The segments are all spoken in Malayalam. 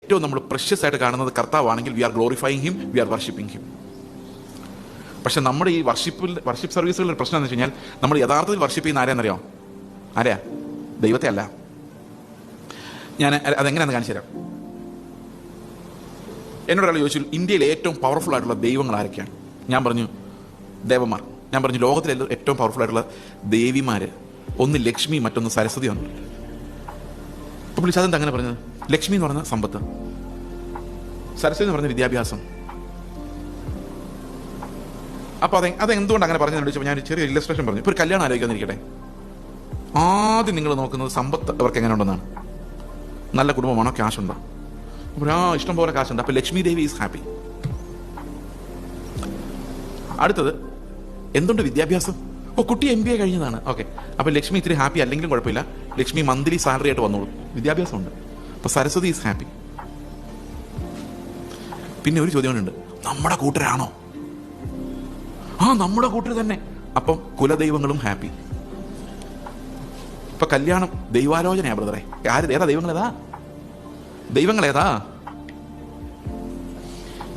ഏറ്റവും നമ്മൾ പ്രഷ്യസ് ആയിട്ട് കാണുന്നത് കർത്താവാണെങ്കിൽ we are glorifying him, we are worshipping him. പക്ഷെ നമ്മുടെ ഈ വർഷിപ്പ് സർവീസുകളുടെ പ്രശ്നം എന്ന് വെച്ച് കഴിഞ്ഞാൽ നമ്മൾ യഥാർത്ഥത്തിൽ വർഷിപ്പ് ചെയ്യുന്ന ആരെയെന്നറിയാം? ആരെയാ? ദൈവത്തെ അല്ല. ഞാൻ അതെങ്ങനെയാണെന്ന് കാണിച്ചു തരാം. എന്നോടൊരാൾ ചോദിച്ചു, ഇന്ത്യയിലെ ഏറ്റവും പവർഫുൾ ആയിട്ടുള്ള ദൈവങ്ങൾ ആരൊക്കെയാണ്? ഞാൻ പറഞ്ഞു ദേവന്മാർ. ഞാൻ പറഞ്ഞു ലോകത്തിലെ ഏറ്റവും പവർഫുൾ ആയിട്ടുള്ള ദേവിമാര് ഒന്ന് ലക്ഷ്മി, മറ്റൊന്ന് സരസ്വതിയാണ്. അപ്പോൾ വിളിച്ച് അതെന്താ അങ്ങനെ പറഞ്ഞത്? ലക്ഷ്മി എന്ന് പറഞ്ഞ സമ്പത്ത്, സരസ്വതി എന്ന് പറഞ്ഞ വിദ്യാഭ്യാസം. അപ്പോൾ അതെന്തുകൊണ്ട് അങ്ങനെ പറഞ്ഞതെന്ന് ചോദിച്ചപ്പോൾ ഞാൻ ചെറിയ ഇല്ലസ്ട്രേഷൻ പറഞ്ഞു. ഇപ്പോൾ ഒരു കല്യാണം ആലോചിക്കാന്നിരിക്കട്ടെ, ആദ്യം നിങ്ങൾ നോക്കുന്നത് സമ്പത്ത് അവർക്ക് എങ്ങനെ ഉണ്ടെന്നാണ്. നല്ല കുടുംബമാണോ, ക്യാഷുണ്ടോ? അപ്പോൾ ഇഷ്ടം പോലെ കാശുണ്ട്, അപ്പോൾ ലക്ഷ്മി ദേവി ഈസ് ഹാപ്പി. അടുത്തത് എന്തുണ്ട്? വിദ്യാഭ്യാസം. കുട്ടി MBA കഴിഞ്ഞതാണ്, ഓക്കെ. അപ്പോൾ ലക്ഷ്മി ഇത്തിരി ഹാപ്പി അല്ലെങ്കിലും കുഴപ്പമില്ല, ലക്ഷ്മി മന്ത്ലി സാലറി ആയിട്ട് വന്നോളൂ, വിദ്യാഭ്യാസമുണ്ട്. അപ്പോൾ സരസ്വതി ഈസ് ഹാപ്പി. പിന്നെ ഒരു ചോദ്യമുണ്ട്, നമ്മുടെ കൂട്ടരാണോ? നമ്മുടെ കൂട്ടർ തന്നെ. അപ്പം കുലദൈവങ്ങളും ഹാപ്പി. ഇപ്പൊ കല്യാണം ദൈവാലോചനയാ ബ്രദറെ. ഏതാ ദൈവങ്ങൾ? ഏതാ ദൈവങ്ങൾ? ഏതാ?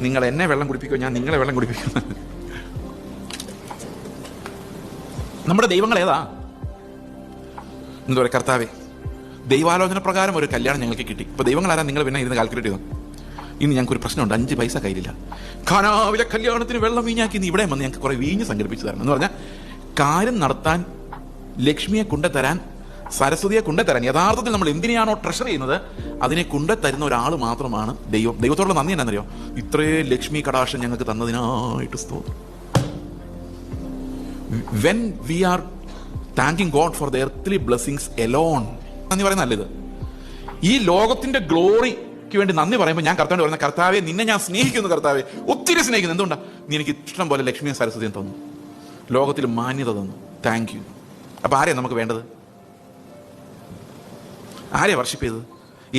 നിങ്ങൾ എന്നെ വെള്ളം കുടിപ്പിക്കോ, ഞാൻ നിങ്ങളെ വെള്ളം കുടിപ്പിക്കും. നമ്മുടെ ദൈവങ്ങൾ ഏതാ? എന്താ പറയുക, കർത്താവേ ദൈവാലോചന പ്രകാരം ഒരു കല്യാണം ഞങ്ങൾക്ക് കിട്ടി. ഇപ്പൊ ദൈവങ്ങൾ ആരാ? നിങ്ങൾ പിന്നെ ഇരുന്ന് കാൽക്കുലേറ്റ് ചെയ്തു. ഇനി ഞങ്ങൾക്കൊരു പ്രശ്നമുണ്ട്, 5 പൈസ കയ്യിലില്ല, ഖനാവിലെ കല്യാണത്തിന് വെള്ളം വീഞ്ഞാക്കി നീ ഇവിടെ വന്ന് ഞങ്ങൾക്ക് കുറെ വീഞ്ഞ് സംഘടിപ്പിച്ചു തരണം എന്ന് പറഞ്ഞാൽ കാര്യം നടത്താൻ ലക്ഷ്മിയെ കൊണ്ടുതരാൻ, സരസ്വതിയെ കൊണ്ടുതരാൻ, യഥാർത്ഥത്തിൽ നമ്മൾ എന്തിനെയാണോ ട്രഷർ ചെയ്യുന്നത് അതിനെ കൊണ്ടുതരുന്ന ഒരാൾ മാത്രമാണ് ദൈവം. ദൈവത്തോടുള്ള നന്ദി എന്നാണെന്നറിയോ? ഇത്രയും ലക്ഷ്മി കടാക്ഷം ഞങ്ങൾക്ക് തന്നതിനായിട്ട് സ്തോത്രം. When we are thanking God for the earthly blessings alone, നന്ദി പറയുന്ന നല്ലത്. ഈ ലോകത്തിന്റെ ഗ്ലോറിക്ക് വേണ്ടി നന്ദി പറയുമ്പോൾ ഞാൻ കർത്താവിനോട് പറയുന്ന, കർത്താവെ നിന്നെ ഞാൻ സ്നേഹിക്കുന്നു, കർത്താവെ ഒത്തിരി സ്നേഹിക്കുന്നു. എന്തുകൊണ്ടാ? നീ എനിക്ക് ഇഷ്ടം പോലെ ലക്ഷ്മിയും സരസ്വതിയും തന്നു, ലോകത്തിൽ മാന്യത തന്നു, താങ്ക് യു. അപ്പൊ ആരെയാ നമുക്ക് വേണ്ടത്? ആരെയാ വർഷിപ്പ് ചെയ്തത്?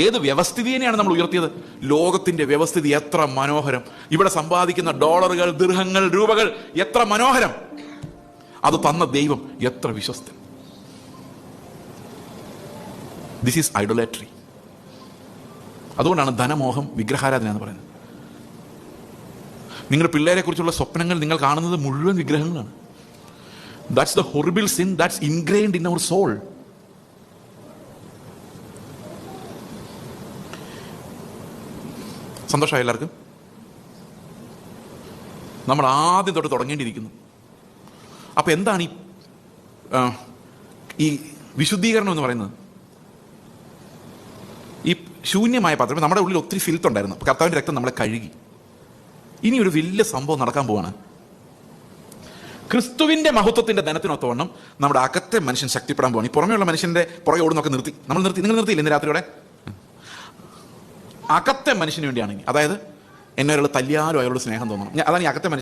ഏത് വ്യവസ്ഥിതിയെയാണ് നമ്മൾ ഉയർത്തിയത്? ലോകത്തിന്റെ വ്യവസ്ഥിതി എത്ര മനോഹരം! ഇവിടെ സമ്പാദിക്കുന്ന ഡോളറുകൾ, ദിർഹങ്ങൾ, രൂപകൾ എത്ര മനോഹരം! അത് തന്ന ദൈവം എത്ര വിശ്വസ്തൻ! This is idolatry. അതുകൊണ്ടാണ് ധനമോഹം, വിഗ്രഹാരാധന എന്ന് പറയുന്നത്. നിങ്ങളുടെ പിള്ളേരെ കുറിച്ചുള്ള സ്വപ്നങ്ങൾ നിങ്ങൾ കാണുന്നത് മുഴുവൻ വിഗ്രഹങ്ങളാണ്. That's the horrible sin that's ingrained in our soul. സന്തോഷമായി എല്ലാവർക്കും? നമ്മൾ ആദ്യം തൊട്ട് തുടങ്ങേണ്ടിയിരിക്കുന്നു. അപ്പൊ എന്താണ് ഈ വിശുദ്ധീകരണം എന്ന് പറയുന്നത്? ഈ ശൂന്യമായ പാത്രം, നമ്മുടെ ഉള്ളിൽ ഒത്തിരി ഫിൽത്ത് ഉണ്ടായിരുന്നു. അപ്പൊ കർത്താവിന്റെ രക്തം നമ്മളെ കഴുകി. ഇനി ഒരു വലിയ സംഭവം നടക്കാൻ പോവാണ്. ക്രിസ്തുവിന്റെ മഹത്വത്തിന്റെ ധനത്തിനൊത്തവണ്ണം നമ്മുടെ അകത്തെ മനുഷ്യൻ ശക്തിപ്പെടാൻ പോവാണ്. ഈ പുറമെയുള്ള മനുഷ്യന്റെ പുറകെ ഓടുന്നൊക്കെ നിർത്തി. നിങ്ങൾ നിർത്തിയില്ല ഇന്ന് രാത്രിയോടെ? അകത്തെ മനുഷ്യന് വേണ്ടിയാണ്. അതായത് എന്നെ ഒരാൾ തല്ലിയാലും അയാളോട് സ്നേഹം തോന്നണം. അതാണ് ഈ അകത്തെ മനുഷ്യൻ.